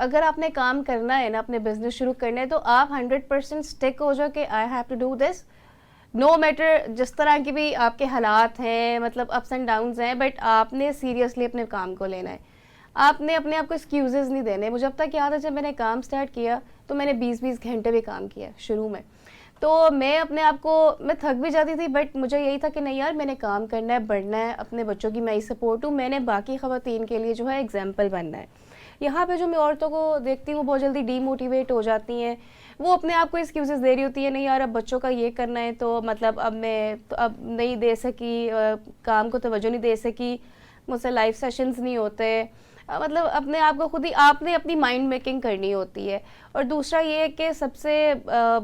اگر آپ نے کام کرنا ہے نا, اپنے بزنس شروع کرنا ہے, تو آپ 100% اسٹک ہو جاؤ کہ I have to do this, no matter جس طرح کی بھی آپ کے حالات ہیں, مطلب اپس اینڈ ڈاؤنز ہیں, بٹ آپ نے سیریسلی اپنے کام کو لینا ہے. آپ نے اپنے آپ کو ایکسکیوزز نہیں دینے. مجھے اب تک یاد ہے جب میں نے کام اسٹارٹ کیا تو میں نے 20-20 گھنٹے بھی کام کیا شروع میں, تو میں اپنے آپ کو, میں تھک بھی جاتی تھی, بٹ مجھے یہی تھا کہ نہیں یار میں نے کام کرنا ہے, بڑھنا ہے, اپنے بچوں کی میں ہی سپورٹ ہوں, میں نے باقی خواتین کے لیے جو ہے ایگزامپل بننا ہے. یہاں پہ جو میں عورتوں کو دیکھتی ہوں بہت جلدی ڈی موٹیویٹ ہو جاتی ہیں, وہ اپنے آپ کو ایکسکیوزز دے رہی ہوتی ہے, نہیں یار اب بچوں کا یہ کرنا ہے تو مطلب اب میں اب نہیں دے سکی, کام کو توجہ نہیں دے سکی, مجھ سے لائف سیشنز نہیں ہوتے, مطلب اپنے آپ کو خود ہی آپ نے اپنی مائنڈ میکنگ کرنی ہوتی ہے. اور دوسرا یہ ہے کہ سب سے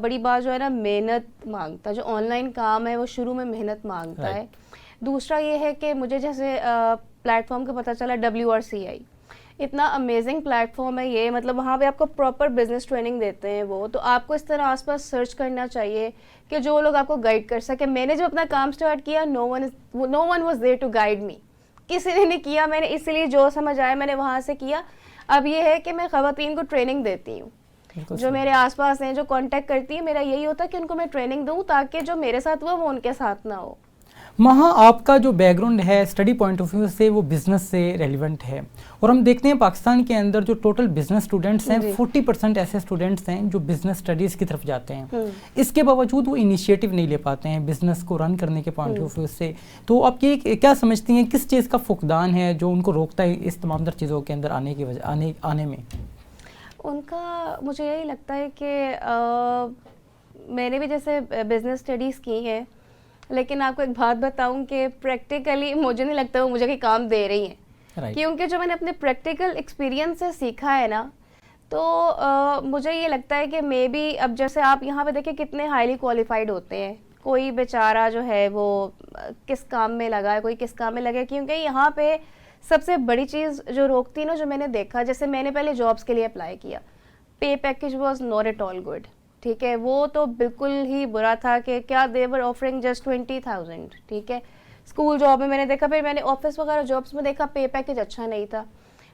بڑی بات جو ہے نا, محنت مانگتا ہے. جو آن لائن کام ہے وہ شروع میں محنت مانگتا ہے. دوسرا یہ ہے کہ مجھے جیسے پلیٹ فارم کا پتہ چلا, WRCI اتنا امیزنگ پلیٹ فارم ہے یہ, مطلب وہاں پہ آپ کو پراپر بزنس ٹریننگ دیتے ہیں وہ, تو آپ کو اس طرح آس پاس سرچ کرنا چاہیے کہ جو لوگ آپ کو گائیڈ کر سکے. میں نے جب اپنا کام اسٹارٹ کیا, no one was there to guide me, کسی نے نہیں کیا, میں نے اسی لیے جو سمجھ آیا میں نے وہاں سے کیا. اب یہ ہے کہ میں خواتین کو ٹریننگ دیتی ہوں, جو میرے آس پاس ہیں, جو کانٹیکٹ کرتی ہیں, میرا یہی ہوتا ہے کہ ان کو میں ٹریننگ دوں تاکہ جو میرے ساتھ ہوا وہ ان کے ساتھ نہ ہو. وہاں آپ کا جو بیک گراؤنڈ ہے اسٹڈی پوائنٹ آف ویو سے وہ بزنس سے ریلیونٹ ہے, اور ہم دیکھتے ہیں پاکستان کے اندر جو ٹوٹل بزنس اسٹوڈنٹس ہیں 40% ایسے اسٹوڈنٹس ہیں جو بزنس اسٹڈیز کی طرف جاتے ہیں. اس کے باوجود وہ انیشیٹو نہیں لے پاتے ہیں بزنس کو رن کرنے کے پوائنٹ آف ویو سے. تو آپ یہ کیا سمجھتی ہیں کس چیز کا فقدان ہے جو ان کو روکتا ہے اس تمام تر چیزوں کے اندر آنے کی وجہ آنے میں؟ ان کا مجھے یہی لگتا ہے کہ میں نے بھی جیسے بزنس اسٹڈیز کی ہیں, لیکن آپ کو ایک بات بتاؤں کہ پریکٹیکلی مجھے نہیں لگتا وہ مجھے کوئی کام دے رہی ہیں, کیونکہ جو میں نے اپنے پریکٹیکل ایکسپیرینس سے سیکھا ہے نا, تو مجھے یہ لگتا ہے کہ مے بی اب جیسے آپ یہاں پہ دیکھیں کتنے ہائیلی کوالیفائڈ ہوتے ہیں, کوئی بیچارہ جو ہے وہ کس کام میں لگا ہے, کوئی کس کام میں لگا ہے, کیونکہ یہاں پہ سب سے بڑی چیز جو روکتی ہے نا, جو میں نے دیکھا, جیسے میں نے پہلے جابس کے لیے اپلائی کیا, pay package was not at all good, ٹھیک ہے, وہ تو بالکل ہی برا تھا کہ کیا دے ور آفرنگ جسٹ 20,000, ٹھیک ہے. اسکول جاب میں نے دیکھا, پھر میں نے آفس وغیرہ جابس میں دیکھا پے پیکیج اچھا نہیں تھا.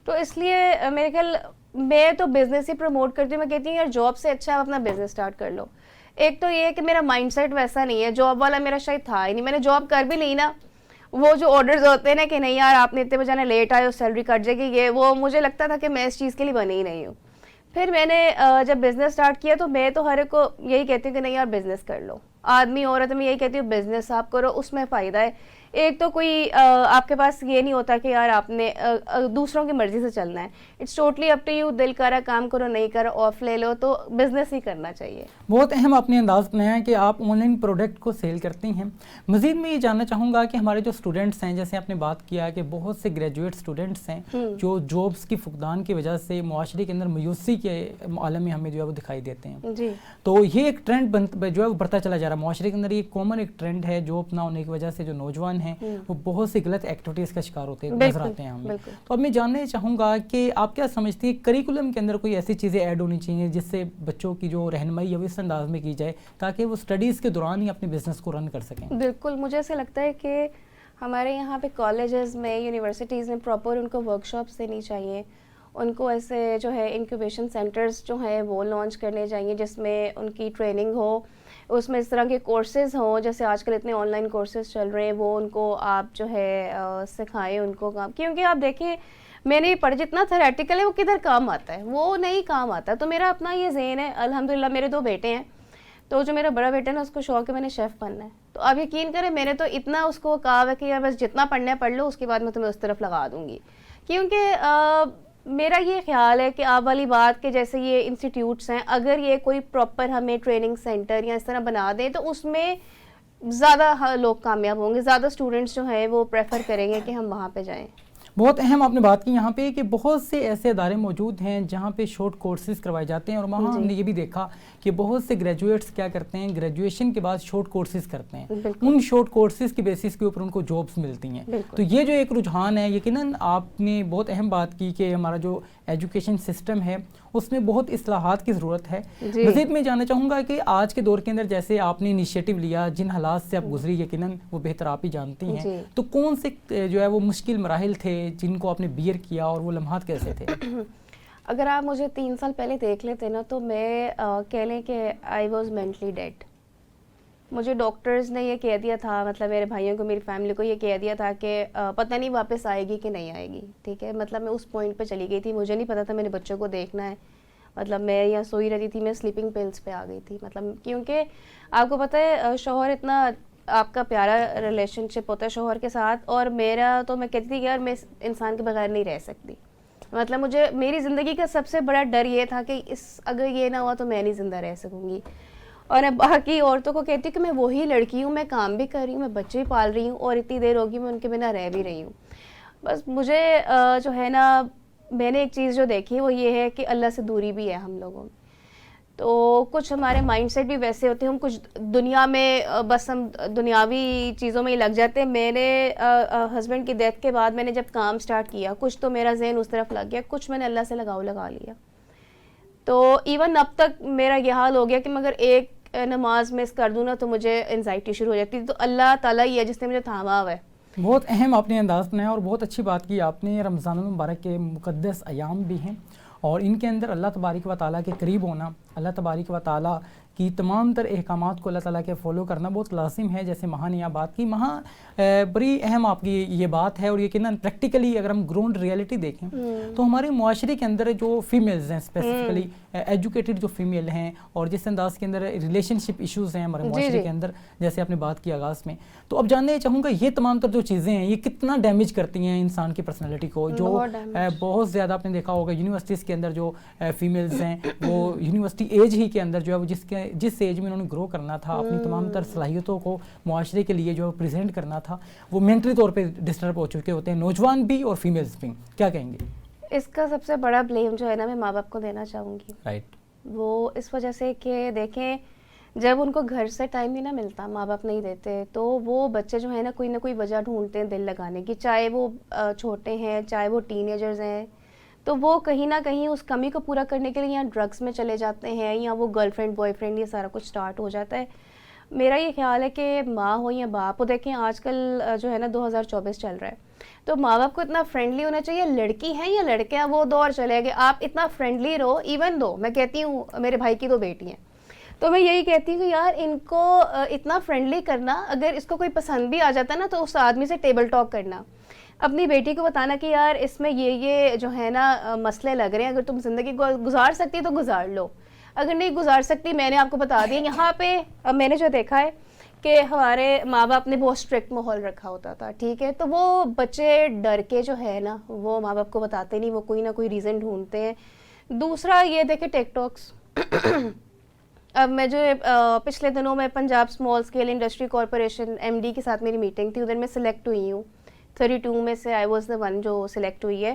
تو اس لیے میرے خیال میں تو بزنس ہی پروموٹ کرتی ہوں. میں کہتی ہوں یار جاب سے اچھا آپ اپنا بزنس اسٹارٹ کر لو. ایک تو یہ ہے کہ میرا مائنڈ سیٹ ویسا نہیں ہے, جاب والا میرا شاید تھا ہی نہیں. میں نے جاب کر بھی لی نا, وہ جو آرڈرز ہوتے ہیں نا کہ نہیں یار آپ نے اتنے بجے آنا, لیٹ آئے ہو سیلری کٹ جائے گی, یہ وہ مجھے لگتا تھا کہ میں اس چیز کے لیے بنی ہی نہیں ہوں. پھر میں نے جب بزنس اسٹارٹ کیا تو میں تو ہر ایک کو یہی کہتی ہوں کہ نہیں یار بزنس کر لو, آدمی عورت میں یہی کہتی ہوں بزنس آپ کرو, اس میں فائدہ ہے. ایک تو کوئی آپ کے پاس یہ نہیں ہوتا کہ یار آپ نے دوسروں کی مرضی سے چلنا ہے. It's totally up to you, دل کرا کام کرو, نہیں کرا آف لے لو, تو بزنس ہی کرنا چاہیے. بہت اہم آپ نے انداز بنایا کہ آپ آن لائن پروڈکٹ کو سیل کرتی ہیں. مزید میں یہ جاننا چاہوں گا کہ ہمارے جو اسٹوڈنٹس ہیں, جیسے آپ نے بات کیا کہ بہت سے گریجویٹ اسٹوڈنٹس ہیں جو جابس کی فقدان کی وجہ سے معاشرے کے اندر مایوسی کے عالم میں ہمیں جو ہے وہ دکھائی دیتے ہیں. تو یہ ایک ٹرینڈ جو ہے وہ بڑھتا چلا جا رہا ہے معاشرے کے اندر. یہ کامن ایک ٹرینڈ ہے, جاب نہ ہونے کی وجہ سے جو نوجوان ہیں وہ بہت سی غلط ایکٹیویٹیز کا شکار ہوتے نظر آتے ہیں ہمیں. تو اب میں جاننا چاہوں گا کہ آپ کیا سمجھتی ہیں کریکولم کے اندر کوئی ایسی چیزیں ایڈ ہونی چاہیے جس سے بچوں کی جو رہنمائی ہے وہ اس انداز میں کی جائے تاکہ وہ اسٹڈیز کے دوران ہی اپنے بزنس کو رن کر سکیں؟ بالکل, مجھے ایسا لگتا ہے کہ ہمارے یہاں پہ کالجز میں, یونیورسٹیز میں پراپر ان کو ورک شاپس دینی چاہیے. ان کو ایسے جو ہے انکیوبیشن سینٹرز جو ہیں وہ لانچ کرنے چاہیے جس میں ان کی ٹریننگ ہو, اس میں اس طرح کے کورسز ہوں, جیسے آج کل اتنے آن لائن کورسز چل رہے ہیں, وہ ان کو آپ جو ہے سکھائیں ان کو کام. کیونکہ آپ دیکھیں میں نے پڑھا جتنا تھیوریٹیکل ہے وہ کدھر کام آتا ہے, وہ نہیں کام آتا. تو میرا اپنا یہ ذہن ہے, الحمدللہ میرے 2 بیٹے ہیں, تو جو میرا بڑا بیٹا ہے نا اس کو شوق ہے میں نے شیف بننا ہے. تو آپ یقین کریں میں نے تو اتنا اس کو کہا ہے کہ یار بس جتنا پڑھنا ہے پڑھ لو, اس کے بعد میں تمہیں اس طرف لگا دوں گی. کیونکہ میرا یہ خیال ہے کہ آپ والی بات کہ جیسے یہ انسٹیٹیوٹس ہیں, اگر یہ کوئی پراپر ہمیں ٹریننگ سینٹر یا اس طرح بنا دیں تو اس میں زیادہ لوگ کامیاب ہوں گے, زیادہ اسٹوڈنٹس جو ہیں وہ پریفر کریں گے کہ ہم وہاں پہ جائیں. بہت اہم آپ نے بات کی یہاں پہ کہ بہت سے ایسے ادارے موجود ہیں جہاں پہ شارٹ کورسز کروائے جاتے ہیں, اور وہاں ہم نے یہ بھی دیکھا کہ بہت سے گریجویٹس کیا کرتے ہیں, گریجویشن کے بعد شارٹ کورسز کرتے ہیں. ان شارٹ کورسز کی بیسس کے اوپر ان کو جابس ملتی ہیں. تو یہ جو ایک رجحان ہے, یقیناً آپ نے بہت اہم بات کی کہ ہمارا جو ایجوکیشن سسٹم ہے اس میں بہت اصلاحات کی ضرورت ہے. مزید میں جاننا چاہوں گا کہ آج کے دور کے اندر جیسے آپ نے انیشیٹو لیا, جن حالات سے آپ گزری یقیناً وہ بہتر آپ ہی جانتی ہیں, تو کون سے جو ہے وہ مشکل مراحل تھے جن کو آپ نے بیئر کیا اور وہ لمحات کیسے تھے؟ اگر آپ مجھے 3 سال پہلے دیکھ لیتے نا تو میں کہہ لیں کہ آئی واز مینٹلی ڈیڈ. مجھے ڈاکٹرز نے یہ کہہ دیا تھا, مطلب میرے بھائیوں کو, میری فیملی کو یہ کہہ دیا تھا کہ پتہ نہیں واپس آئے گی کہ نہیں آئے گی, ٹھیک ہے. مطلب میں اس پوائنٹ پہ چلی گئی تھی, مجھے نہیں پتا تھا میرے بچوں کو دیکھنا ہے. مطلب میں یہاں سوئی رہتی تھی, میں سلیپنگ پلس پہ آ گئی تھی. مطلب کیونکہ آپ کو پتہ ہے شوہر اتنا آپ کا پیارا ریلیشن شپ ہوتا ہے شوہر کے ساتھ, اور میرا تو میں کہتی تھی کہ یار میں اس انسان کے بغیر نہیں رہ سکتی. مطلب مجھے میری زندگی کا سب سے بڑا ڈر یہ تھا کہ اگر یہ نہ ہوا تو میں نہیں زندہ رہ سکوں گی. اور میں باقی عورتوں کو کہتی ہوں کہ میں وہی لڑکی ہوں, میں کام بھی کر رہی ہوں, میں بچے بھی پال رہی ہوں, اور اتنی دیر ہوگی میں ان کے بنا رہ بھی رہی ہوں. بس مجھے جو ہے نا, میں نے ایک چیز جو دیکھی وہ یہ ہے کہ اللہ سے دوری بھی ہے ہم لوگوں میں. تو کچھ ہمارے مائنڈ سیٹ بھی ویسے ہوتے ہیں, ہم کچھ دنیا میں بس ہم دنیاوی چیزوں میں ہی لگ جاتے ہیں. میرے ہسبینڈ کی ڈیتھ کے بعد میں نے جب کام سٹارٹ کیا, کچھ تو میرا ذہن اس طرف لگ گیا, کچھ میں نے اللہ سے لگا لیا. تو ایون اب تک میرا یہ حال ہو گیا کہ مگر ایک نماز مس کر دوں نا تو مجھے انزائٹی شروع ہو جاتی. تو اللہ تعالیٰ ہی ہے جس نے مجھے تھاما ہوا ہے. بہت اہم آپ نے انداز بنایا اور بہت اچھی بات کی آپ نے. رمضان المبارک کے مقدس ایام بھی ہیں, اور ان کے اندر اللہ تبارک و تعالیٰ کے قریب ہونا, اللہ تبارک و تعالیٰ کی تمام تر احکامات کو اللہ تعالیٰ کے فالو کرنا بہت لازم ہے. جیسے مہا نے یہ بات کی, مہا بڑی اہم آپ کی یہ بات ہے. اور یہ کہ نا پریکٹیکلی اگر ہم گراؤنڈ ریئلٹی دیکھیں تو ہمارے معاشرے کے اندر جو فیمیلز ہیں, اسپیسیفکلی ایجوکیٹڈ جو فیمیل ہیں, اور جس انداز کے اندر ریلیشن شپ ایشوز ہیں ہمارے معاشرے کے اندر, جیسے آپ نے بات کی آغاز میں, تو اب جاننا چاہوں گا یہ تمام تر جو چیزیں ہیں یہ کتنا ڈیمیج کرتی ہیں انسان کی پرسنالٹی کو. جو بہت زیادہ آپ نے دیکھا ہوگا یونیورسٹیز کے اندر جو فیمیلز ہیں وہ یونیورسٹی ایج ہی کے اندر جو ہے جس ایج میں انہوں نے گرو کرنا تھا, اپنی تمام تر صلاحیتوں کو معاشرے کے لیے جو پریزنٹ کرنا تھا, وہ مینٹلی طور پہ ڈسٹرب ہو چکے ہوتے ہیں, نوجوان بھی اور فیمیلز بھی. کیا کہیں گے اس کا سب سے بڑا بلیم جو ہے نا میں ماں باپ کو دینا چاہوں گی. رائٹ. وہ اس وجہ سے کہ دیکھیں جب ان کو گھر سے ٹائم نہیں نہ ملتا, ماں باپ نہیں دیتے, تو وہ بچے جو ہے نا کوئی وجہ ڈھونڈتے ہیں دل لگانے کی, چاہے وہ چھوٹے ہیں چاہے وہ ٹین ایجرز ہیں. تو وہ کہیں نہ کہیں اس کمی کو پورا کرنے کے لیے یا ڈرگس میں چلے جاتے ہیں, یا وہ گرل فرینڈ بوائے فرینڈ یہ سارا کچھ سٹارٹ ہو جاتا ہے. میرا یہ خیال ہے کہ ماں ہو یا باپ ہو, دیکھیں آج کل جو ہے نا 2024 چل رہا ہے, تو ماں باپ کو اتنا فرینڈلی ہونا چاہیے. لڑکی ہیں یا لڑکے ہیں وہ دور چلے گئے, آپ اتنا فرینڈلی رہو. ایون دو میں کہتی ہوں میرے بھائی کی 2 بیٹی ہیں, تو میں یہی کہتی ہوں کہ یار ان کو اتنا فرینڈلی کرنا, اگر اس کو کوئی پسند بھی آ جاتا ہے نا تو اس آدمی سے ٹیبل ٹاک کرنا, اپنی بیٹی کو بتانا کہ یار اس میں یہ جو ہے نا مسئلے لگ رہے ہیں, اگر تم زندگی گزار سکتی تو گزار لو, اگر نہیں گزار سکتی میں نے آپ کو بتا دیا. یہاں پہ میں نے جو دیکھا ہے کہ ہمارے ماں باپ نے بہت اسٹرکٹ ماحول رکھا ہوتا تھا, ٹھیک ہے, تو وہ بچے ڈر کے جو ہے نا وہ ماں باپ کو بتاتے نہیں, وہ کوئی نہ کوئی ریزن ڈھونڈتے ہیں. دوسرا یہ دیکھیں ٹک ٹاکس. اب میں جو پچھلے دنوں میں Punjab small scale industry corporation MD کے ساتھ میری میٹنگ تھی, ادھر میں سلیکٹ ہوئی ہوں 32 میں سے. آئی واز دا ون جو سلیکٹ ہوئی ہے,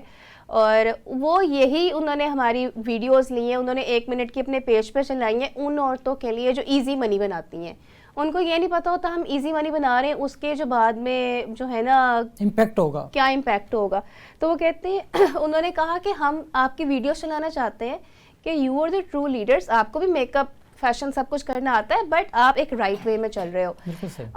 اور وہ یہی انہوں نے ہماری ویڈیوز لی ہیں, انہوں نے 1 منٹ کی اپنے پیج پہ چلائی ہیں ان عورتوں کے لیے جو ایزی منی بناتی ہیں. ان کو یہ نہیں پتا ہوتا ہم ایزی منی بنا رہے ہیں, اس کے جو بعد میں جو ہے نا امپیکٹ ہوگا, کیا امپیکٹ ہوگا. تو وہ کہتے ہیں انہوں نے کہا کہ ہم آپ کی ویڈیوز چلانا چاہتے ہیں کہ you are the true leaders, آپ کو بھی میک اپ فیشن سب کچھ کرنا آتا ہے, بٹ آپ ایک رائٹ وے میں چل رہے ہو.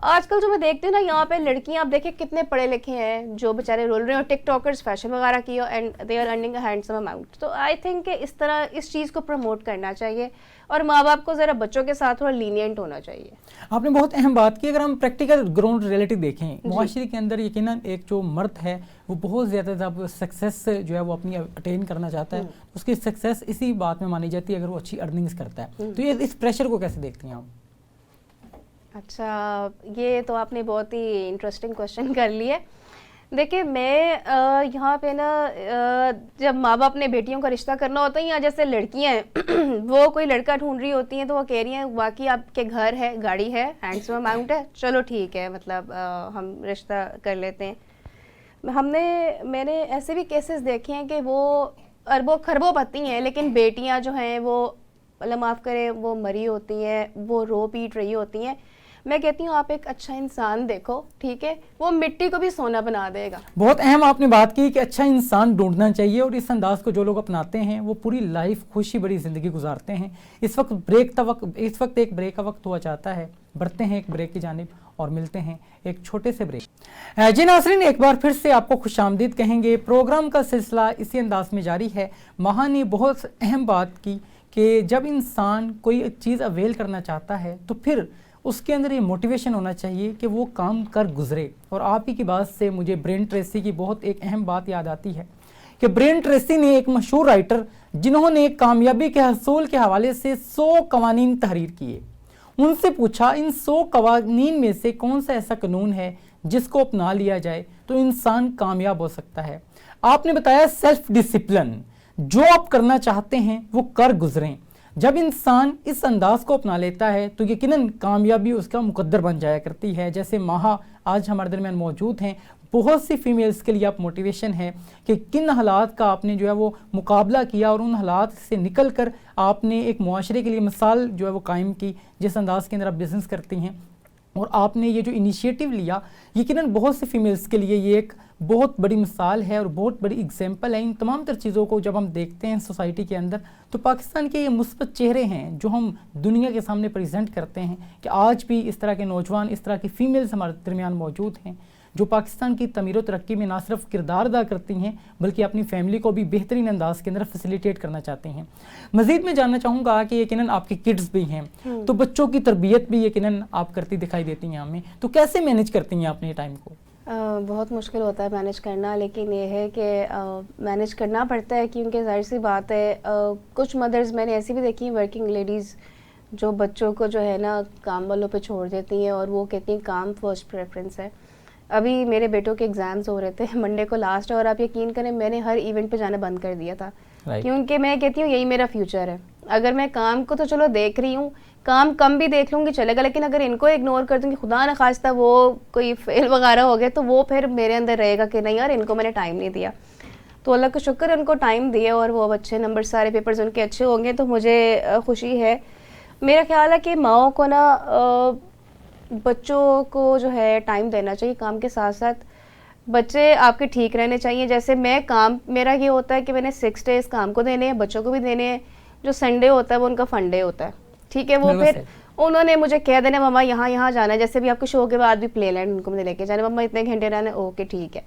آج کل جو میں دیکھتی ہوں نا یہاں پہ لڑکیاں آپ دیکھیں کتنے پڑھے لکھے ہیں جو بیچارے رول رہے ہیں, اور ٹک ٹاکرز فیشن وغیرہ کی ہو, and they are earning a handsome amount. تو آئی تھنک کہ اس طرح اس چیز کو پروموٹ کرنا چاہیے, اور ماں باپ کو ذرا بچوں کے ساتھ تھوڑا لینینٹ ہونا چاہیے. آپ نے بہت اہم بات کی. اگر ہم پریکٹیکل گراؤنڈ ریئلٹی دیکھیں معاشرے کے اندر, یقیناً ایک جو مرد ہے وہ بہت زیادہ سکسیس جو ہے وہ اپنی اٹین کرنا چاہتا ہے, اس کی سکسیس اسی بات میں مانی جاتی ہے اگر وہ اچھی ارننگز کرتا ہے. تو یہ اس پریشر کو کیسے دیکھتی ہیں آپ؟ اچھا, یہ تو آپ نے بہت ہی انٹرسٹنگ کوشچن کر لی ہے. دیکھیں میں یہاں پہ نا جب ماں باپ نے بیٹیوں کا رشتہ کرنا ہوتا ہے, یا جیسے لڑکیاں ہیں وہ کوئی لڑکا ڈھونڈ رہی ہوتی ہیں تو وہ کہہ رہی ہیں باقی آپ کے گھر ہے, گاڑی ہے, ہینڈسم اماؤنٹ ہے, چلو ٹھیک ہے, مطلب ہم رشتہ کر لیتے ہیں. میں نے ایسے بھی کیسز دیکھے ہیں کہ وہ اربوں خربوں پتی ہیں, لیکن بیٹیاں جو ہیں وہ اللہ معاف کرے وہ مری ہوتی ہیں, وہ رو پیٹ رہی ہوتی ہیں. میں کہتی ہوں آپ ایک اچھا انسان دیکھو, ٹھیک ہے, وہ مٹی کو بھی سونا بنا دے گا. بہت اہم آپ نے بات کی کہ اچھا انسان ڈھونڈنا چاہیے, اور اس انداز کو جو لوگ اپناتے ہیں وہ پوری لائف خوشی بڑی زندگی گزارتے ہیں. اس وقت ایک بریک کا وقت ہوا چاہتا ہے, بڑھتے ہیں ایک بریک کی جانب, اور ملتے ہیں ایک چھوٹے سے بریک۔ جی ناظرین، ایک بار پھر سے آپ کو خوش آمدید کہیں گے۔ پروگرام کا سلسلہ اسی انداز میں جاری ہے۔ ماہا نے بہت اہم بات کی کہ جب انسان کوئی چیز اویل کرنا چاہتا ہے تو پھر اس کے اندر یہ موٹیویشن ہونا چاہیے کہ وہ کام کر گزرے۔ اور آپ ہی کی بات سے مجھے برین ٹریسی کی بہت ایک اہم بات یاد آتی ہے کہ برین ٹریسی نے ایک مشہور رائٹر جنہوں نے کامیابی کے حصول کے حوالے سے 100 قوانین تحریر کیے، ان سے پوچھا ان 100 قوانین میں سے کون سا ایسا قانون ہے جس کو اپنا لیا جائے تو انسان کامیاب ہو سکتا ہے۔ آپ نے بتایا سیلف ڈسپلن، جو آپ کرنا چاہتے ہیں وہ کر گزریں۔ جب انسان اس انداز کو اپنا لیتا ہے تو یقیناً کامیابی اس کا مقدر بن جایا کرتی ہے۔ جیسے ماہا آج ہمارے درمیان موجود ہیں، بہت سی فیمیلز کے لیے آپ موٹیویشن ہے کہ کن حالات کا آپ نے جو ہے وہ مقابلہ کیا اور ان حالات سے نکل کر آپ نے ایک معاشرے کے لیے مثال جو ہے وہ قائم کی، جس انداز کے اندر آپ بزنس کرتی ہیں اور آپ نے یہ جو انیشیٹو لیا، یقیناً بہت سی فیمیلز کے لیے یہ ایک بہت بڑی مثال ہے اور بہت بڑی اگزامپل ہے۔ ان تمام تر چیزوں کو جب ہم دیکھتے ہیں سوسائٹی کے اندر تو پاکستان کے یہ مثبت چہرے ہیں جو ہم دنیا کے سامنے پریزنٹ کرتے ہیں کہ آج بھی اس طرح کے نوجوان، اس طرح کی فیمیلز ہمارے درمیان موجود ہیں جو پاکستان کی تعمیر و ترقی میں نہ صرف کردار ادا کرتی ہیں بلکہ اپنی فیملی کو بھی بہترین انداز کے اندر فیسیلیٹیٹ کرنا چاہتے ہیں۔ مزید میں جاننا چاہوں گا کہ یقیناً آپ کے کڈز بھی ہیں تو بچوں کی تربیت بھی یقیناً آپ کرتی دکھائی دیتی ہیں ہمیں، تو کیسے مینیج کرتی ہیں اپنے ٹائم کو؟ بہت مشکل ہوتا ہے مینیج کرنا، لیکن یہ ہے کہ مینیج کرنا پڑتا ہے کیونکہ ظاہر سی بات ہے کچھ مدرز میں نے ایسی بھی دیکھی ہیں ورکنگ لیڈیز جو بچوں کو جو ہے نا کام والوں پہ چھوڑ دیتی ہیں اور وہ کہتی ہیں کام فرسٹ پریفرنس ہے۔ ابھی میرے بیٹوں کے ایگزامز ہو رہے تھے، منڈے کو لاسٹ ہے، اور آپ یقین کریں میں نے ہر ایونٹ پہ جانا بند کر دیا تھا کیونکہ میں کہتی ہوں یہی میرا فیوچر ہے۔ اگر میں کام کو تو چلو دیکھ رہی ہوں، کام کم بھی دیکھ لوں گی چلے گا، لیکن اگر ان کو اگنور کر دوں گی، خدا نہ خواستہ وہ کوئی فیل وغیرہ ہو گیا تو وہ پھر میرے اندر رہے گا کہ نہیں یار ان کو میں نے ٹائم نہیں دیا۔ تو اللہ کا شکر ان کو ٹائم دیا اور وہ اچھے نمبر، سارے پیپرز ان کے اچھے ہوں گے تو مجھے خوشی ہے۔ میرا خیال ہے کہ ماؤں کو نا بچوں کو جو ہے ٹائم دینا چاہیے، کام کے ساتھ ساتھ بچے آپ کے ٹھیک رہنے چاہیے۔ جیسے میں کام، میرا یہ ہوتا ہے کہ میں نے 6 days کام کو دینے ہیں، بچوں کو بھی دینے ہیں۔ جو سنڈے ہوتا ہے وہ ان کا فن ڈے ہوتا ہے، ٹھیک ہے، وہ پھر انہوں نے مجھے کہہ دینا مما یہاں یہاں جانا ہے، جیسے بھی آپ کے شو کے بعد بھی پلے لینڈ ان کو مجھے لے کے جانا، مما اتنے گھنٹے رہنا ہے، اوکے ٹھیک ہے۔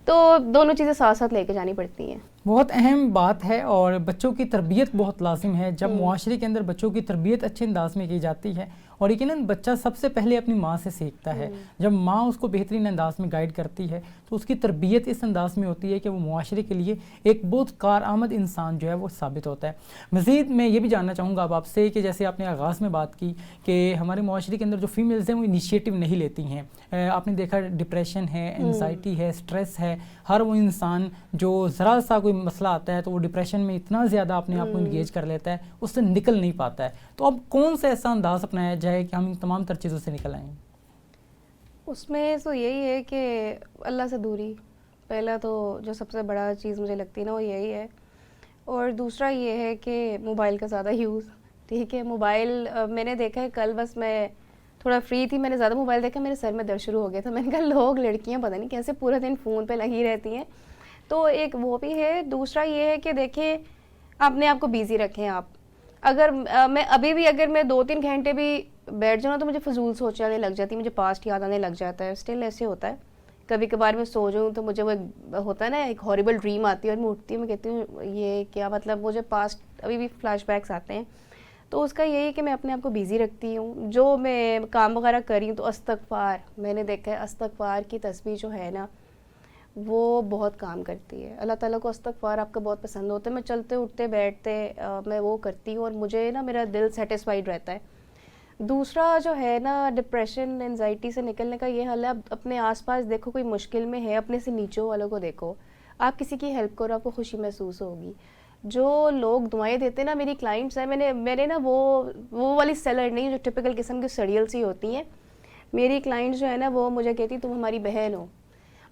تو دونوں چیزیں ساتھ ساتھ لے کے جانی پڑتی ہیں۔ بہت اہم بات ہے اور بچوں کی تربیت بہت لازم ہے۔ جب معاشرے کے اندر بچوں کی تربیت اچھے انداز میں کی جاتی ہے اور یقیناً بچہ سب سے پہلے اپنی ماں سے سیکھتا ہے، جب ماں اس کو بہترین انداز میں گائیڈ کرتی ہے تو اس کی تربیت اس انداز میں ہوتی ہے کہ وہ معاشرے کے لیے ایک بہت کارآمد انسان جو ہے وہ ثابت ہوتا ہے۔ مزید میں یہ بھی جاننا چاہوں گا اب آپ سے کہ جیسے آپ نے آغاز میں بات کی کہ ہمارے معاشرے کے اندر جو فیمیلز ہیں وہ انیشیٹو نہیں لیتی ہیں۔ آپ نے دیکھا ڈپریشن ہے، انزائٹی ہے، اسٹریس ہے، ہر وہ انسان جو ذرا سا کوئی مسئلہ آتا ہے تو وہ ڈپریشن میں اتنا زیادہ اپنے آپ کو انگیج کر لیتا ہے، اس سے نکل نہیں پاتا ہے۔ تو اب کون سا ایسا انداز اپنایا جائے کہ ہم ان تمام تر چیزوں سے نکل آئیں؟ اس میں تو یہی ہے کہ اللہ سے دوری، پہلا تو جو سب سے بڑا چیز مجھے لگتی ہے نا وہ یہی ہے، اور دوسرا یہ ہے کہ موبائل کا زیادہ یوز، ٹھیک ہے۔ موبائل میں نے دیکھا ہے، کل بس میں تھوڑا فری تھی، میں نے زیادہ موبائل دیکھا، میرے سر میں درد شروع ہو گیا تھا۔ میں نے کہا لوگ لڑکیاں پتہ نہیں کیسے پورا دن فون پہ لگی رہتی ہیں، تو ایک وہ بھی ہے۔ دوسرا یہ ہے کہ دیکھیں اپنے آپ کو بیزی رکھیں۔ آپ اگر میں ابھی بھی اگر میں 2-3 گھنٹے بھی بیٹھ جاؤں تو مجھے فضول سوچ آنے لگ جاتی ہے، مجھے پاسٹ یاد آنے لگ جاتا ہے، اسٹل ایسے ہوتا ہے۔ کبھی کبھار میں سو جاؤں تو مجھے وہ ہوتا ہے نا ایک ہاریبل ڈریم آتی ہے اور میں اٹھتی ہوں، میں کہتی ہوں یہ کیا مطلب، مجھے پاسٹ ابھی بھی فلیش بیکس آتے ہیں۔ تو اس کا یہی ہے کہ میں اپنے آپ کو بیزی رکھتی ہوں، جو میں کام وغیرہ کر رہی ہوں تو استغفار، میں نے دیکھا ہے استغفار کی تسبیح جو ہے نا وہ بہت کام کرتی ہے۔ اللہ تعالیٰ کو استغفار آپ کا بہت پسند ہوتا ہے۔ میں چلتے اٹھتے بیٹھتے میں وہ کرتی ہوں اور مجھے نا میرا دل سیٹسفائیڈ رہتا ہے۔ دوسرا جو ہے نا ڈپریشن انزائٹی سے نکلنے کا یہ حل ہے، اپنے آس پاس دیکھو کوئی مشکل میں ہے، اپنے سے نیچوں والوں کو دیکھو، آپ کسی کی ہیلپ کرو، آپ کو خوشی محسوس ہوگی۔ جو لوگ دعائیں دیتے ہیں نا، میری کلائنٹس ہیں، میں نے نا وہ والی سیلر نہیں جو ٹپیکل قسم کی سڑیل سی ہوتی ہیں، میری کلائنٹس جو ہے نا وہ مجھے کہتی تم ہماری بہن ہو،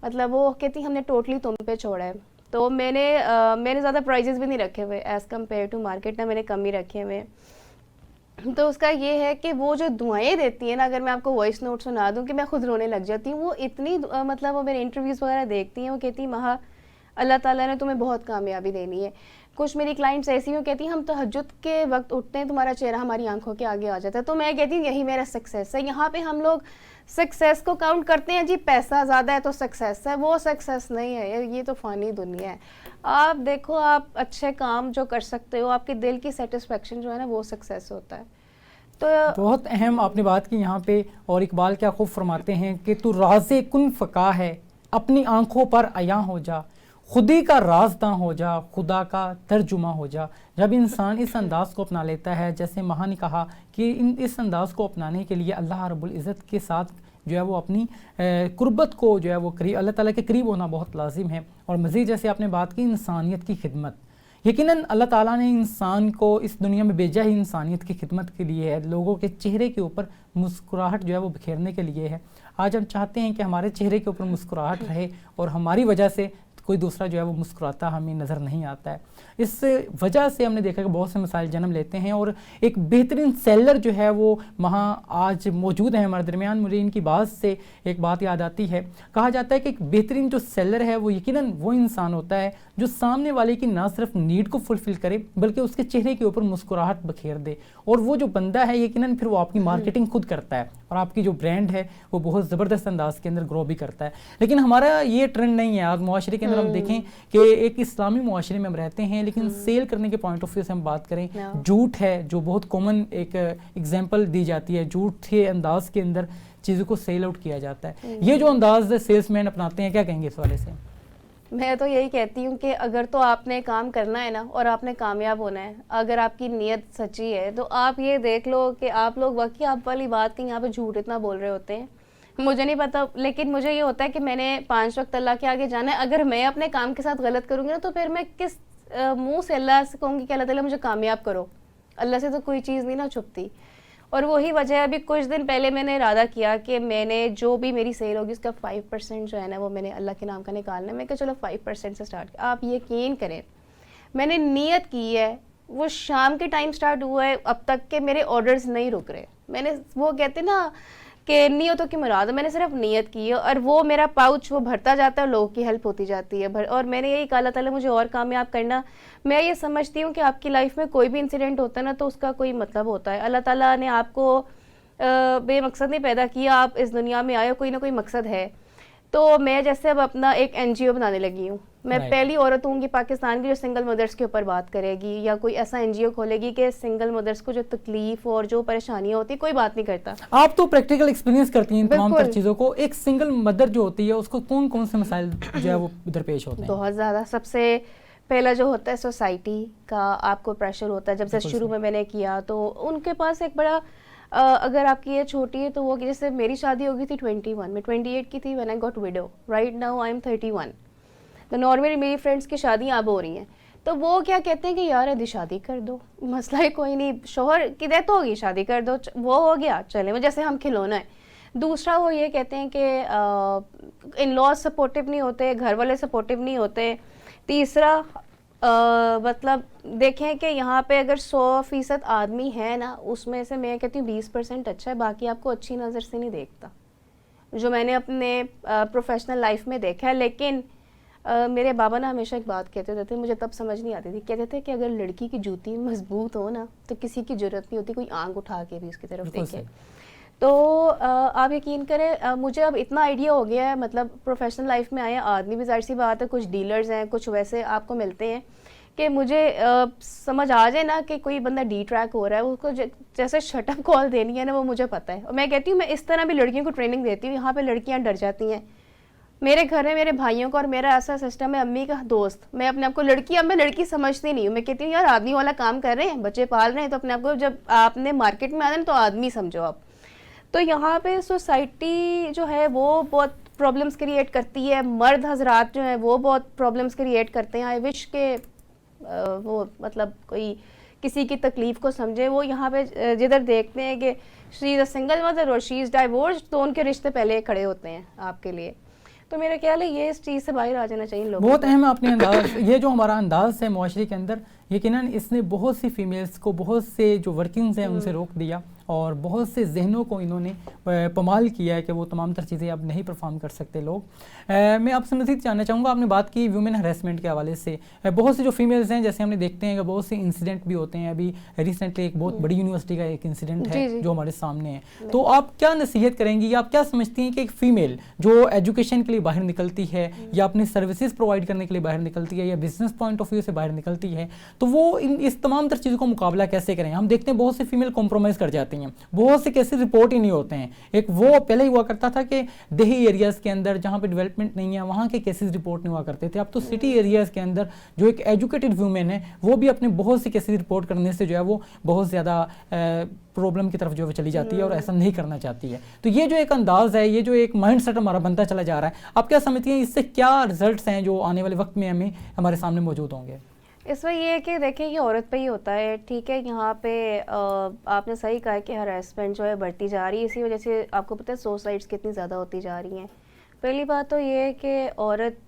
مطلب وہ کہتی ہم نے ٹوٹلی تم پہ چھوڑا ہے۔ تو میں نے زیادہ پرائزز بھی نہیں رکھے ہوئے ایز کمپیئر ٹو مارکیٹ، نا میں نے کم ہی رکھے ہوئے۔ تو اس کا یہ ہے کہ وہ جو دعائیں دیتی ہیں نا، اگر میں آپ کو وائس نوٹ سنا دوں کہ میں خود رونے لگ جاتی ہوں، وہ اتنی مطلب وہ میرے انٹرویوز وغیرہ دیکھتی ہیں، وہ کہتی ہیں مہا اللہ تعالیٰ نے تمہیں بہت کامیابی دینی ہے۔ کچھ میری کلائنٹس ایسی ہوں کہتی ہیں ہم تہجد کے وقت اٹھتے ہیں تمہارا چہرہ ہماری آنکھوں کے آگے آ جاتا ہے. تو میں کہتی ہوں یہی میرا سکسیس ہے. یہاں پہ ہم لوگ سکسیس کو کاؤنٹ کرتے ہیں جی پیسہ زیادہ ہے تو سکسیس ہے. وہ سکسیس نہیں ہے, یہ تو فانی دنیا ہے. آپ دیکھو آپ اچھے کام جو کر سکتے ہو, آپ کے دل کی سیٹسفیکشن جو ہے نا وہ سکسیس ہوتا ہے. تو بہت اہم آپ نے بات کی یہاں پہ, اور اقبال کیا خوب فرماتے ہیں کہ تو راز کن فقا ہے اپنی آنکھوں پر عیاں ہو جا, خودی کا رازداں ہو جا, خدا کا ترجمہ ہو جا. جب انسان اس انداز کو اپنا لیتا ہے, جیسے مہا نے کہا کہ اس انداز کو اپنانے کے لیے اللہ رب العزت کے ساتھ جو ہے وہ اپنی قربت کو جو ہے وہ اللہ تعالیٰ کے قریب ہونا بہت لازم ہے. اور مزید جیسے آپ نے بات کی انسانیت کی خدمت, یقیناً اللہ تعالیٰ نے انسان کو اس دنیا میں بھیجا ہی انسانیت کی خدمت کے لیے ہے, لوگوں کے چہرے کے اوپر مسکراہٹ جو ہے وہ بکھیرنے کے لیے ہے. آج ہم چاہتے ہیں کہ ہمارے چہرے کے اوپر مسکراہٹ رہے, اور ہماری وجہ سے کوئی دوسرا جو ہے وہ مسکراتا ہمیں نظر نہیں آتا ہے. اس وجہ سے ہم نے دیکھا کہ بہت سے مسائل جنم لیتے ہیں, اور ایک بہترین سیلر جو ہے وہ وہاں آج موجود ہیں ہمارے درمیان. مجھے ان کی بات سے ایک بات یاد آتی ہے, کہا جاتا ہے کہ ایک بہترین جو سیلر ہے وہ یقیناً وہ انسان ہوتا ہے جو سامنے والے کی نہ صرف نیڈ کو فلفل کرے بلکہ اس کے چہرے کے اوپر مسکراہٹ بکھیر دے. اور وہ جو بندہ ہے یقیناً پھر وہ آپ کی مارکیٹنگ خود کرتا ہے, اور آپ کی جو برانڈ ہے وہ بہت زبردست انداز کے اندر گرو بھی کرتا ہے. لیکن ہمارا یہ ٹرینڈ نہیں ہے. آج معاشرے کے اندر ہم دیکھیں کہ ایک اسلامی معاشرے میں ہم رہتے ہیں, لیکن سیل کرنے کے پوائنٹ آف ویو سے ہم بات کریں, جھوٹ ہے جو بہت کامن ایک ایگزامپل دی جاتی ہے, جھوٹ کے انداز کے اندر چیزوں کو سیل آؤٹ کیا جاتا ہے. یہ جو انداز سیلس مین اپناتے ہیں, کیا کہیں گے اس والے سے؟ میں تو یہی کہتی ہوں کہ اگر تو آپ نے کام کرنا ہے نا اور آپ نے کامیاب ہونا ہے, اگر آپ کی نیت سچی ہے تو آپ یہ دیکھ لو کہ آپ لوگ واقعی آپ والی بات کہ یہاں پہ جھوٹ اتنا بول رہے ہوتے ہیں, مجھے نہیں پتا, لیکن مجھے یہ ہوتا ہے کہ میں نے 5 وقت اللہ کے آگے جانا ہے. اگر میں اپنے کام کے ساتھ غلط کروں گی نا تو پھر میں کس منہ سے اللہ سے کہوں گی کہ اللہ تعالیٰ مجھے کامیاب کرو. اللہ سے تو کوئی چیز نہیں نا چھپتی. اور وہی وجہ ہے, ابھی کچھ دن پہلے میں نے ارادہ کیا کہ میں نے جو بھی میری سیل ہوگی اس کا 5% جو ہے نا وہ میں نے اللہ کے نام کا نکالنا ہے. میں کہا چلو 5% سے اسٹارٹ. آپ یقین کریں میں نے نیت کی ہے, وہ شام کے ٹائم اسٹارٹ ہوا ہے اب تک کہ میرے آرڈرز نہیں رک رہے. میں نے وہ کہتے نا کہ نیتوں کی مراد ہے, میں نے صرف نیت کی ہے اور وہ میرا پاؤچ وہ بھرتا جاتا ہے اور لوگوں کی ہیلپ ہوتی جاتی ہے. اور میں نے یہی کہا اللہ تعالیٰ مجھے اور کامیاب کرنا. میں یہ سمجھتی ہوں کہ آپ کی لائف میں کوئی بھی انسیڈنٹ ہوتا ہے نا تو اس کا کوئی مطلب ہوتا ہے. اللہ تعالیٰ نے آپ کو بے مقصد نہیں پیدا کیا, آپ اس دنیا میں آئے, کوئی نہ کوئی مقصد ہے. تو میں جیسے اب اپنا ایک NGO بنانے لگی ہوں, میں پہلی عورت ہوں گی پاکستان کی جو سنگل مدرس کے اوپر بات کرے گی یا کوئی ایسا NGO کھولے گی کہ سنگل مدرس کو جو تکلیف اور جو پریشانیاں ہوتی کوئی بات نہیں کرتا. آپ تو پریکٹیکل ایکسپیرینس کرتی ہیں تمام تر چیزوں کو. ایک سنگل مدر جو ہوتی ہے اس کو کون کون سے مسائل جو ہے وہ درپیش ہوتے ہیں؟ بہت زیادہ. سب سے پہلا جو ہوتا ہے سوسائٹی کا آپ کو پریشر ہوتا ہے. جب سے شروع میں نے کیا تو ان کے پاس ایک بڑا, اگر آپ کی ایج چھوٹی ہے تو وہ جیسے میری شادی ہو گئی تھی 21, میں 28 کی تھی when I got widow. Right now I am 31. تو نارملی میری فرینڈس کی شادیاں اب ہو رہی ہیں تو وہ کیا کہتے ہیں کہ یار ادھی شادی کر دو, مسئلہ ہی کوئی نہیں, شوہر کی ڈیتھ ہوگی شادی کر دو, وہ ہو گیا چلے, وہ جیسے ہم کھلونا ہے. دوسرا وہ یہ کہتے ہیں کہ ان لاز سپورٹیو نہیں ہوتے, گھر والے سپورٹیو نہیں ہوتے. تیسرا مطلب دیکھیں کہ یہاں پہ اگر 100% آدمی ہے نا اس میں سے میں کہتی ہوں 20% اچھا ہے, باقی آپ کو اچھی نظر سے نہیں دیکھتا, جو میں نے اپنے پروفیشنل لائف میں دیکھا ہے. لیکن میرے بابا نا ہمیشہ ایک بات کہتے ہوتے تھے, مجھے تب سمجھ نہیں آتی تھی, کہتے تھے کہ اگر لڑکی کی جوتی مضبوط ہو نا تو کسی کی ضرورت نہیں ہوتی کوئی آنکھ اٹھا کے بھی اس کی طرف دیکھے. تو آپ یقین کریں مجھے اب اتنا آئیڈیا ہو گیا ہے, مطلب پروفیشنل لائف میں آئے آدمی بھی ظاہر سی بات ہے, کچھ ڈیلرز ہیں, کچھ ویسے آپ کو ملتے ہیں کہ مجھے سمجھ آ جائے نا کہ کوئی بندہ ڈی ٹریک ہو رہا ہے, اس کو جیسے شٹ اپ کال دینی ہے نا وہ مجھے پتہ ہے. اور میں کہتی ہوں میں اس طرح بھی لڑکیوں کو ٹریننگ دیتی ہوں. یہاں پہ لڑکیاں ڈر جاتی ہیں. میرے گھر میں میرے بھائیوں کا اور میرا ایسا سسٹم ہے, امی کا دوست, میں اپنے آپ کو لڑکی, اب میں لڑکی سمجھتی نہیں ہوں. میں کہتی ہوں یار آدمی والا کام کر رہے ہیں, بچے پال رہے ہیں, تو اپنے آپ کو جب آپ نے مارکیٹ میں آنا ہے تو آدمی سمجھو آپ. تو یہاں پہ سوسائٹی جو ہے وہ بہت پرابلمس کریٹ کرتی ہے, مرد حضرات جو ہیں وہ بہت پرابلمس کریٹ کرتے ہیں. آئی وش کہ وہ مطلب کوئی کسی کی تکلیف کو سمجھے. وہ یہاں پہ جدھر دیکھتے ہیں کہ شی از اے سنگل مدر اور شی از ڈائیورسڈ تو ان کے رشتے پہلے کھڑے ہوتے ہیں آپ کے لیے. تو میرا خیال ہے یہ اس چیز سے باہر آ جانا چاہیے لوگوں. بہت اہم اپنے انداز, یہ جو ہمارا انداز ہے معاشرے کے اندر یقیناً اس نے بہت سی فیمیلز کو بہت سے جو ورکنگز ہیں ان سے روک دیا اور بہت سے ذہنوں کو انہوں نے پمال کیا ہے کہ وہ تمام تر چیزیں اب نہیں پرفارم کر سکتے لوگ۔ میں آپ سے مزید جاننا چاہوں گا، آپ نے بات کی ویمن ہراسمنٹ کے حوالے سے، بہت سے جو فیمیلز ہیں جیسے ہم نے دیکھتے ہیں کہ بہت سے انسیڈنٹ بھی ہوتے ہیں، ابھی ریسنٹلی ایک بہت بڑی یونیورسٹی کا ایک انسیڈنٹ ہے جو ہمارے سامنے ہے، تو آپ کیا نصیحت کریں گی یا آپ کیا سمجھتی ہیں کہ ایک فیمیل جو ایجوکیشن کے لیے باہر نکلتی ہے یا اپنی سروسز پرووائڈ کرنے کے لیے باہر نکلتی ہے یا بزنس پوائنٹ آف ویو سے باہر نکلتی ہے، تو وہ اس تمام تر چیزوں کو مقابلہ کیسے کریں؟ ہم دیکھتے ہیں بہت سے فیمیل کمپرومائز کر جاتی ہیں، بہت سے کیسز رپورٹ ہی نہیں ہوتے ہیں۔ ایک وہ پہلے ہی ہوا کرتا تھا کہ دیہی ایریاز کے اندر جہاں پہ ڈیولپمنٹ نہیں ہے وہاں کے کیسز رپورٹ نہیں ہوا کرتے تھے، اب تو سٹی ایریاز کے اندر جو ایک ایجوکیٹڈ ویمن ہے وہ بھی اپنے بہت سے کیسز رپورٹ کرنے سے جو ہے وہ بہت زیادہ پرابلم کی طرف جو چلی جاتی ہے اور ایسا نہیں کرنا چاہتی ہے۔ تو یہ جو ایک انداز ہے، یہ جو ایک مائنڈ سیٹ ہمارا بنتا چلا جا رہا ہے، آپ کیا سمجھتی ہیں اس سے کیا رزلٹس ہیں جو آنے والے وقت میں ہمارے سامنے موجود ہوں گے؟ اس میں یہ ہے کہ دیکھیں یہ عورت پہ ہی ہوتا ہے، ٹھیک ہے، یہاں پہ آپ نے صحیح کہا کہ ہراسمنٹ جو ہے بڑھتی جا رہی ہے، اسی وجہ سے آپ کو پتہ ہے سوسائڈس کتنی زیادہ ہوتی جا رہی ہیں۔ پہلی بات تو یہ ہے کہ عورت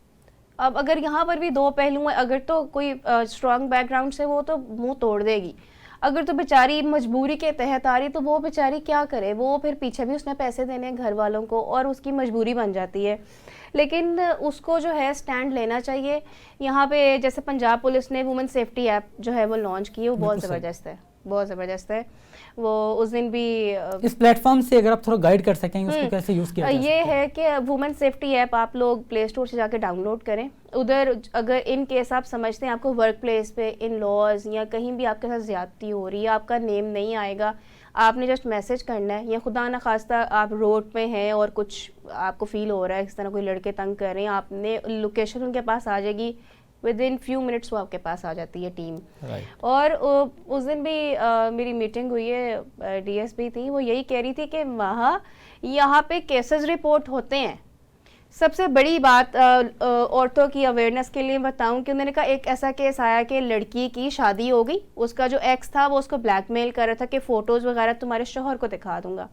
اب اگر یہاں پر بھی دو پہلو ہیں، اگر تو کوئی اسٹرانگ بیک گراؤنڈ سے وہ تو منہ توڑ دے گی، اگر تو بیچاری مجبوری کے تحت آ رہی تو وہ بیچاری کیا کرے، وہ پھر پیچھے بھی اس نے پیسے دینے ہیں گھر والوں کو اور اس کی مجبوری بن جاتی ہے، لیکن اس کو جو ہے سٹینڈ لینا چاہیے۔ یہاں پہ جیسے پنجاب پولیس نے وومن سیفٹی ایپ جو ہے وہ لانچ کی ہے، وہ بہت زبردست ہے، بہت زبردست ہے۔ وہ اس دن بھی اس پلیٹ فارم سے اگر آپ تھوڑا گائیڈ کر سکیں اس کو کیسے یوز کیا جا سکتا ہے؟ یہ ہے کہ وومن سیفٹی ایپ آپ لوگ پلے اسٹور سے جا کے ڈاؤن لوڈ کریں، ادھر اگر ان کیس آپ سمجھتے ہیں آپ کو ورک پلیس پہ ان لاز یا کہیں بھی آپ کے ساتھ زیادتی ہو رہی ہے، آپ کا نیم نہیں آئے گا، آپ نے جسٹ میسج کرنا ہے، یا خدا نخواستہ آپ روڈ پہ ہیں اور کچھ آپ کو فیل ہو رہا ہے اس طرح کوئی لڑکے تنگ کر رہے ہیں، آپ نے لوکیشن ان کے پاس آ جائے گی، ود ان فیو منٹس وہ آپ کے پاس آ جاتی ہے ٹیم۔ اور اس دن بھی میری میٹنگ ہوئی ہے، ڈی ایس پی تھی، وہ یہی کہہ رہی تھی کہ وہاں یہاں پہ کیسز رپورٹ ہوتے ہیں۔ سب سے بڑی بات عورتوں کی اویئرنیس کے لیے بتاؤں کہ انہوں نے کہا ایک ایسا کیس آیا کہ لڑکی کی شادی ہو گئی، اس کا جو ایکس تھا وہ اس کو بلیک میل کر رہا تھا کہ فوٹوز وغیرہ تمہارے شوہر کو دکھا دوں گا،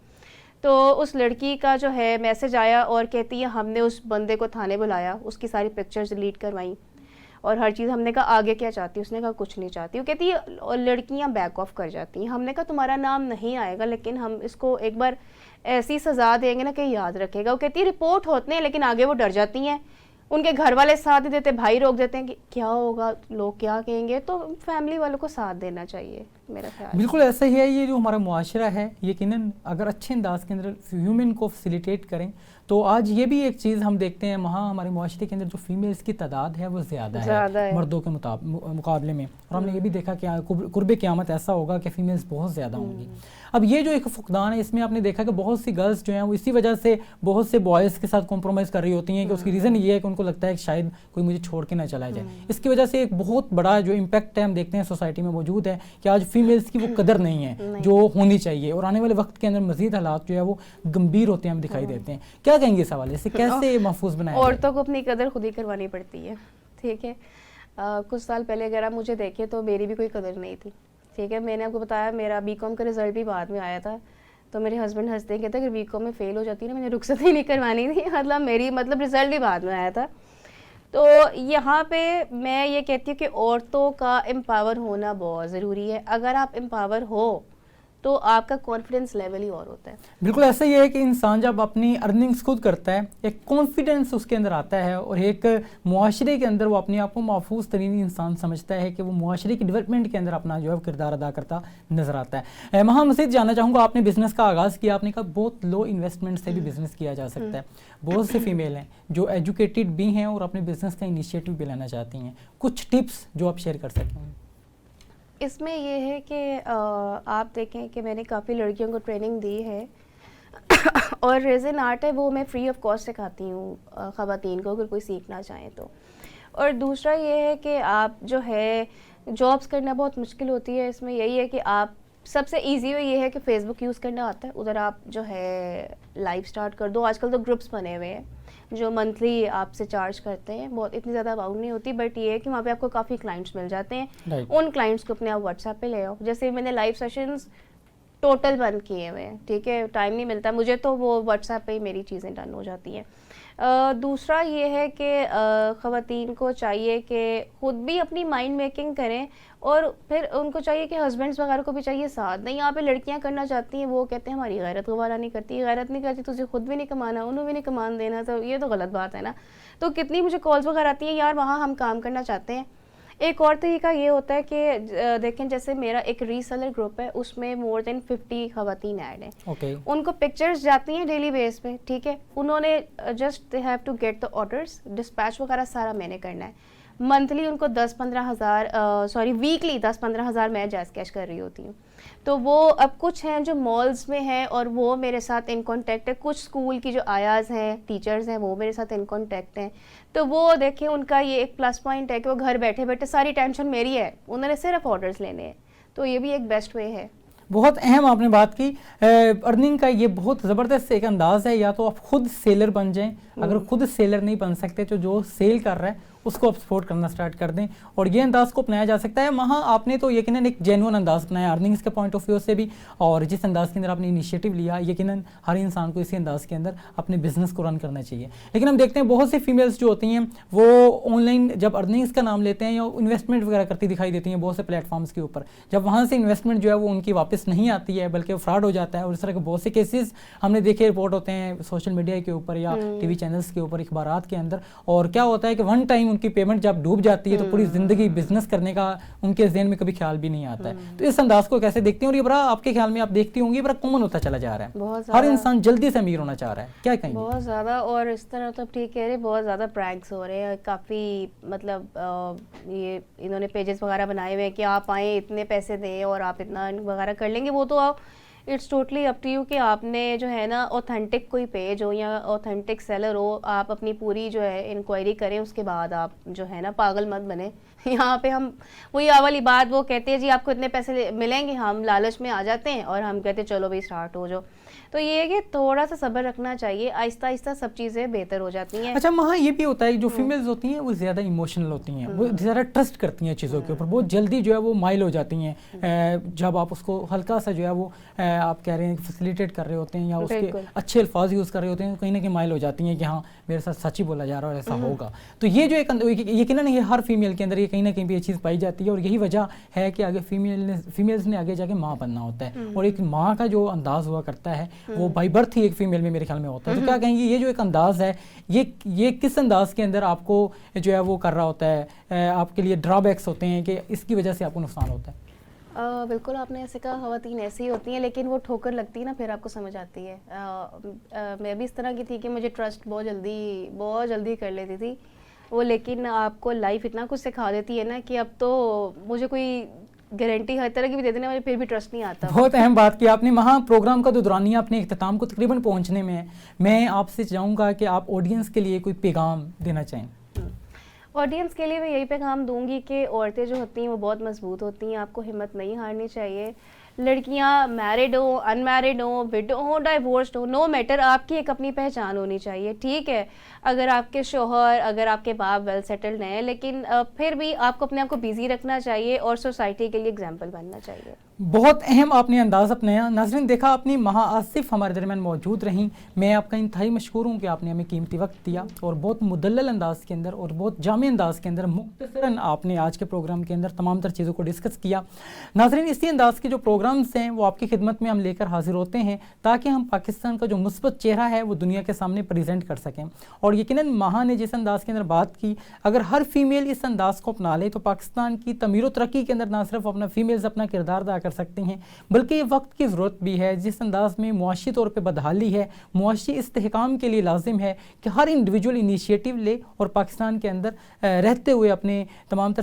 تو اس لڑکی کا جو ہے میسج آیا اور کہتی ہے ہم نے اس بندے کو تھانے بلایا، اس کی ساری پکچرز ڈیلیٹ کروائیں اور ہر چیز۔ ہم نے کہا آگے کیا چاہتی ہے؟ اس نے کہا کچھ نہیں چاہتی۔ وہ کہتی ہے لڑکیاں بیک آف کر جاتی ہیں۔ ہم نے کہا تمہارا نام نہیں آئے گا لیکن ہم اس کو ایک بار ایسی سزا دیں گے نا کہ یاد رکھے گا۔ وہ کہتی ہے رپورٹ ہوتے ہیں لیکن آگے وہ ڈر جاتی ہیں، ان کے گھر والے ساتھ نہیں دیتے، بھائی روک دیتے ہیں کہ کیا ہوگا، لوگ کیا کہیں گے، تو فیملی والوں کو ساتھ دینا چاہیے میرا خیال۔ بالکل ایسا ہی ہے، یہ جو ہمارا معاشرہ ہے یقیناً اگر اچھے انداز کے اندر ویومن کو فیسیلیٹیٹ کریں تو آج یہ بھی ایک چیز ہم دیکھتے ہیں وہاں ہمارے معاشرے کے اندر جو فیمیلز کی تعداد ہے وہ زیادہ ہے مردوں کے مقابلے میں، اور ہم نے یہ بھی دیکھا کہ قرب قیامت ایسا ہوگا کہ فیمیلز بہت زیادہ ہوں گی۔ اب یہ جو ایک فقدان ہے اس میں آپ نے دیکھا کہ بہت سی گرلز جو ہیں وہ اسی وجہ سے بہت سے بوائز کے ساتھ کمپرومائز کر رہی ہوتی ہیں کہ اس کی ریزن یہ ہے کہ ان کو لگتا ہے کہ شاید کوئی مجھے چھوڑ کے نہ چلا جائے۔ اس کی وجہ سے ایک بہت بڑا جو امپیکٹ ہے ہم دیکھتے ہیں سوسائٹی میں موجود ہے کہ آج فیمیلز کی وہ قدر نہیں ہے جو ہونی چاہیے، اور آنے والے وقت کے اندر مزید حالات جو ہے وہ گمبھیر ہوتے ہیں ہم دکھائی دیتے ہیں۔ کیا کہیں گے اس حوالے سے کیسے محفوظ بنایا؟ عورتوں کو اپنی قدر خود ہی کروانی پڑتی ہے، ٹھیک ہے۔ کچھ سال پہلے اگر آپ مجھے دیکھیں تو میری بھی کوئی قدر نہیں تھی، ٹھیک ہے۔ میں نے آپ کو بتایا میرا بی کام کا رزلٹ بھی بعد میں آیا تھا، تو میرے ہسبینڈ ہنستے ہیں، کہتے ہیں کہ بی کام میں فیل ہو جاتی نا، میں نے رخصت ہی نہیں کروانی تھی، مطلب رزلٹ بھی بعد میں آیا تھا۔ تو یہاں پہ میں یہ کہتی ہوں کہ عورتوں کا امپاور ہونا بہت ضروری ہے۔ اگر آپ امپاور ہو تو آپ کا کانفیڈنس لیول ہی اور ہوتا ہے۔ بالکل ایسا ہی ہے کہ انسان جب اپنی ارننگز خود کرتا ہے ایک کانفیڈنس اس کے اندر آتا ہے اور ایک معاشرے کے اندر وہ اپنے آپ کو محفوظ ترین انسان سمجھتا ہے کہ وہ معاشرے کی ڈیولپمنٹ کے اندر اپنا جو ہے کردار ادا کرتا نظر آتا ہے۔ وہاں مزید جاننا چاہوں گا، آپ نے بزنس کا آغاز کیا، آپ نے کہا بہت لو انویسٹمنٹ سے بھی بزنس کیا جا سکتا ہے، بہت سے فیمیل ہیں جو ایجوکیٹڈ بھی ہیں اور اپنے بزنس کا انیشیٹو بھی لینا چاہتی ہیں، کچھ ٹپس جو آپ شیئر کر سکیں؟ اس میں یہ ہے کہ آپ دیکھیں کہ میں نے کافی لڑکیوں کو ٹریننگ دی ہے اور ریزن آرٹ ہے وہ میں فری آف کاسٹ سکھاتی ہوں خواتین کو اگر کوئی سیکھنا چاہیں تو۔ اور دوسرا یہ ہے کہ آپ جو ہے جابس کرنا بہت مشکل ہوتی ہے، اس میں یہی ہے کہ آپ سب سے ایزی یہ ہے کہ فیس بک یوز کرنا آتا ہے، ادھر آپ جو ہے لائیو سٹارٹ کر دو۔ آج کل تو گروپس بنے ہوئے ہیں جو منتھلی آپ سے چارج کرتے ہیں، بہت اتنی زیادہ اماؤنٹ نہیں ہوتی، بٹ یہ ہے کہ وہاں پہ آپ کو کافی کلائنٹس مل جاتے ہیں۔ ان کلائنٹس کو اپنے آپ واٹس ایپ پہ لے آؤ، جیسے میں نے لائیو سیشنز ٹوٹل بند کیے ہوئے ہیں, ٹھیک ہے, ٹائم نہیں ملتا مجھے, تو وہ واٹس ایپ پہ ہی میری چیزیں ڈن ہو جاتی ہیں. دوسرا یہ ہے کہ خواتین کو چاہیے کہ خود بھی اپنی مائنڈ میکنگ کریں, اور پھر ان کو چاہیے کہ ہسبینڈس وغیرہ کو بھی چاہیے ساتھ. نہیں یہاں پہ لڑکیاں کرنا چاہتی ہیں, وہ کہتے ہیں ہماری غیرت گوارا نہیں کرتی, غیرت نہیں کرتی تو اسے خود بھی نہیں کمانا, انہوں بھی نہیں کمان دینا, تو یہ تو غلط بات ہے نا. تو کتنی مجھے کالز وغیرہ آتی ہیں, یار وہاں ہم کام کرنا چاہتے ہیں. ایک اور طریقہ یہ ہوتا ہے کہ دیکھیں جیسے میرا ایک ری سیلر گروپ ہے, اس میں مور دین 50 خواتین ایڈ ہیں. ان کو پکچرز جاتی ہیں ڈیلی بیس پہ, ٹھیک ہے, انہوں نے just they have to get the orders, dispatch وغیرہ سارا میں نے کرنا ہے. منتھلی ان کو 10-15 ہزار ویکلی 10-15 ہزار میں جیز کیش کر رہی ہوتی ہوں. تو وہ اب کچھ ہیں جو مالز میں ہیں اور وہ میرے ساتھ ان کانٹیکٹ ہے, کچھ اسکول کی جو آیاز ہیں, ٹیچرز ہیں, وہ میرے ساتھ ان کانٹیکٹ ہیں. تو وہ دیکھیں ان کا یہ ایک پلس پوائنٹ ہے کہ وہ گھر بیٹھے بیٹھے ساری ٹینشن میری ہے, انہوں نے صرف آرڈرز لینے ہیں. تو یہ بھی ایک بیسٹ وے ہے. بہت اہم آپ نے بات کی. ارننگ کا یہ بہت زبردست ایک انداز ہے, یا تو آپ خود سیلر بن جائیں, اگر خود سیلر نہیں بن سکتے تو جو سیل کر رہا ہے اس کو آپ سپورٹ کرنا سٹارٹ کر دیں, اور یہ انداز کو اپنایا جا سکتا ہے. وہاں آپ نے تو یقیناً ایک جینوئن انداز اپنایا ارننگس کے پوائنٹ آف ویو سے بھی, اور جس انداز کے اندر آپ نے انیشیٹو لیا, یقیناً ہر انسان کو اسی انداز کے اندر اپنے بزنس کو رن کرنا چاہیے. لیکن ہم دیکھتے ہیں بہت سی فیمیلز جو ہوتی ہیں وہ آن لائن جب ارننگس کا نام لیتے ہیں یا انویسٹمنٹ وغیرہ کرتی دکھائی دیتی ہیں بہت سے پلیٹ فارمس کے اوپر, جب وہاں سے انویسٹمنٹ جو ہے وہ ان کی واپس نہیں آتی ہے بلکہ فراڈ ہو جاتا ہے. اور اس طرح کے بہت سے کیسز ہم نے دیکھے, رپورٹ ہوتے ہیں سوشل میڈیا کے اوپر یا ٹی وی چینلز کے اوپر, اخبارات کے اندر. اور کیا ہوتا ہے کہ ون ٹائم ان کی پیمنٹ جب ڈوب جاتی ہے تو پوری زندگی بزنس کرنے کا ان کے ذہن میں کبھی خیال بھی نہیں آتا ہے. تو اس انداز کو کیسے دیکھتے ہیں, اور یہ بڑا آپ کے خیال میں آپ دیکھتی ہوں گی بڑا کامن ہوتا چلا جا رہا ہے, ہر انسان جلدی سے امیر ہونا چاہ رہا ہے, کیا کہیں گے؟ بہت زیادہ. اور اس طرح تو ٹھیک کہہ رہے, بہت زیادہ پرینکس ہو رہے ہیں کافی, مطلب یہ انہوں نے پیجز وغیرہ بنائے ہوئے ہیں کہ آپ آئیں اتنے پیسے دیں اور آپ اتنا وغیرہ کر لیں گے. وہ تو it's totally up to you کہ آپ نے جو ہے نا اوتھینٹک کوئی پیج ہو یا اوتھینٹک سیلر ہو, آپ اپنی پوری جو ہے انکوائری کریں, اس کے بعد آپ جو ہے نا پاگل مت بنے. یہاں پہ ہم وہی والی بات, وہ کہتے ہیں جی آپ کو اتنے پیسے ملیں گے, ہم لالچ میں آ جاتے ہیں اور ہم کہتے ہیں چلو بھائی اسٹارٹ ہو جاؤ. تو یہ ہے کہ تھوڑا سا صبر رکھنا چاہیے, آہستہ آہستہ سب چیزیں بہتر ہو جاتی ہیں. اچھا وہاں یہ بھی ہوتا ہے جو فیمیلز ہوتی ہیں وہ زیادہ ایموشنل ہوتی ہیں, وہ زیادہ ٹرسٹ کرتی ہیں چیزوں کے اوپر, بہت جلدی جو ہے وہ مائل ہو جاتی ہیں. جب آپ اس کو ہلکا سا جو ہے وہ آپ کہہ رہے ہیں فیسیلیٹیٹ کر رہے ہوتے ہیں یا اس کے اچھے الفاظ یوز کر رہے ہوتے ہیں, کہیں نہ کہیں مائل ہو جاتی ہیں کہ ہاں میرے ساتھ سچ ہی بولا جا رہا ہے اور ایسا ہوگا. تو یہ جو ایک یقیناً یہ ہر فیمیل کے اندر یہ کہیں نہ کہیں بھی یہ چیز پائی جاتی ہے, اور یہی وجہ ہے کہ آگے فیمیلز نے آگے جا کے ماں بننا ہوتا ہے, اور ایک ماں کا جو انداز ہوا کرتا ہے وہ بائی برتھ ہی ایک فیمیل میں میرے خیال میں ہوتا ہے. تو کیا کہیں گے یہ جو ایک انداز ہے یہ کس انداز کے اندر آپ کو جو ہے وہ کر رہا ہوتا ہے, آپ کے لیے ڈرا بیکس ہوتے ہیں کہ اس کی وجہ سے آپ کو نقصان ہوتا ہے؟ بالکل آپ نے ایسے کہا, خواتین ایسی ہی ہوتی ہیں, لیکن وہ ٹھوکر لگتی ہے نا پھر آپ کو سمجھ آتی ہے. میں بھی اس طرح کی تھی کہ مجھے ٹرسٹ بہت جلدی کر لیتی تھی وہ, لیکن آپ کو لائف اتنا کچھ سکھا دیتی ہے نا کہ اب تو مجھے کوئی گارنٹی ہر طرح کی بھی دے دینا, مجھے پھر بھی ٹرسٹ نہیں آتا. بہت اہم بات کی آپ نے. وہاں پروگرام کا جو دورانیہ اپنے اختتام کو تقریباً پہنچنے میں ہے, میں آپ سے چاہوں گا کہ آپ آڈینس کے لیے کوئی پیغام دینا چاہیں. آڈینس کے لیے میں یہی پیغام دوں گی کہ عورتیں جو ہوتی ہیں وہ بہت مضبوط ہوتی ہیں, آپ کو ہمت نہیں ہارنی چاہیے. لڑکیاں میرڈ ہوں, ان میرڈ ہوں, وڈو ہوں, ڈائیورسڈ ہوں, نو میٹر, آپ کی ایک اپنی پہچان ہونی چاہیے. ٹھیک ہے اگر آپ کے شوہر, اگر آپ کے باپ ویل سیٹلڈ ہیں, لیکن پھر بھی آپ کو اپنے آپ کو بیزی رکھنا چاہیے اور سوسائٹی کے لیے اگزامپل بننا چاہیے. بہت اہم آپ نے انداز اپنایا. ناظرین دیکھا آپ نے مہا آصف ہمارے درمیان موجود رہیں, میں آپ کا انتہائی مشکور ہوں کہ آپ نے ہمیں قیمتی وقت دیا اور بہت مدلل انداز کے اندر اور بہت جامع انداز کے اندر مختصراً آپ نے آج کے پروگرام کے اندر تمام تر چیزوں کو ڈسکس کیا. ناظرین اسی انداز کے جو پروگرامز ہیں وہ آپ کی خدمت میں ہم لے کر حاضر ہوتے ہیں تاکہ ہم پاکستان کا جو مثبت چہرہ ہے وہ دنیا کے سامنے پریزنٹ کر سکیں. اور یقیناً مہا نے جس انداز کے اندر بات کی, اگر ہر فیمیل اس انداز کو اپنا لے تو پاکستان کی تعمیر و ترقی کے اندر نہ صرف اپنا فیمیلز اپنا کردار ادا کر سکتے ہیں بلکہ یہ وقت کی ضرورت بھی ہے. جس انداز میں معاشی طور پہ بدحالی ہے, معاشی استحکام کے لیے لازم ہے کہ ہر انڈیویجول انیشیٹو لے اور پاکستان کے اندر رہتے ہوئے اپنے تمام تر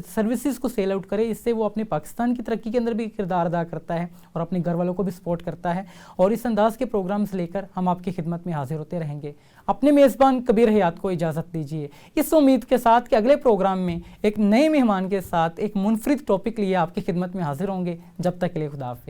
سروسز کو سیل آؤٹ کرے. اس سے وہ اپنے پاکستان کی ترقی کے اندر بھی کردار ادا کرتا ہے اور اپنے گھر والوں کو بھی سپورٹ کرتا ہے. اور اس انداز کے پروگرامز لے کر ہم آپ کی خدمت میں حاضر ہوتے رہیں گے. اپنے میزبان کبیر حیات کو اجازت دیجیے اس امید کے ساتھ کہ اگلے پروگرام میں ایک نئے مہمان کے ساتھ ایک منفرد ٹاپک لیے آپ کی خدمت میں حاضر ہوں گے. جب تک کے لیے خدا حافظ.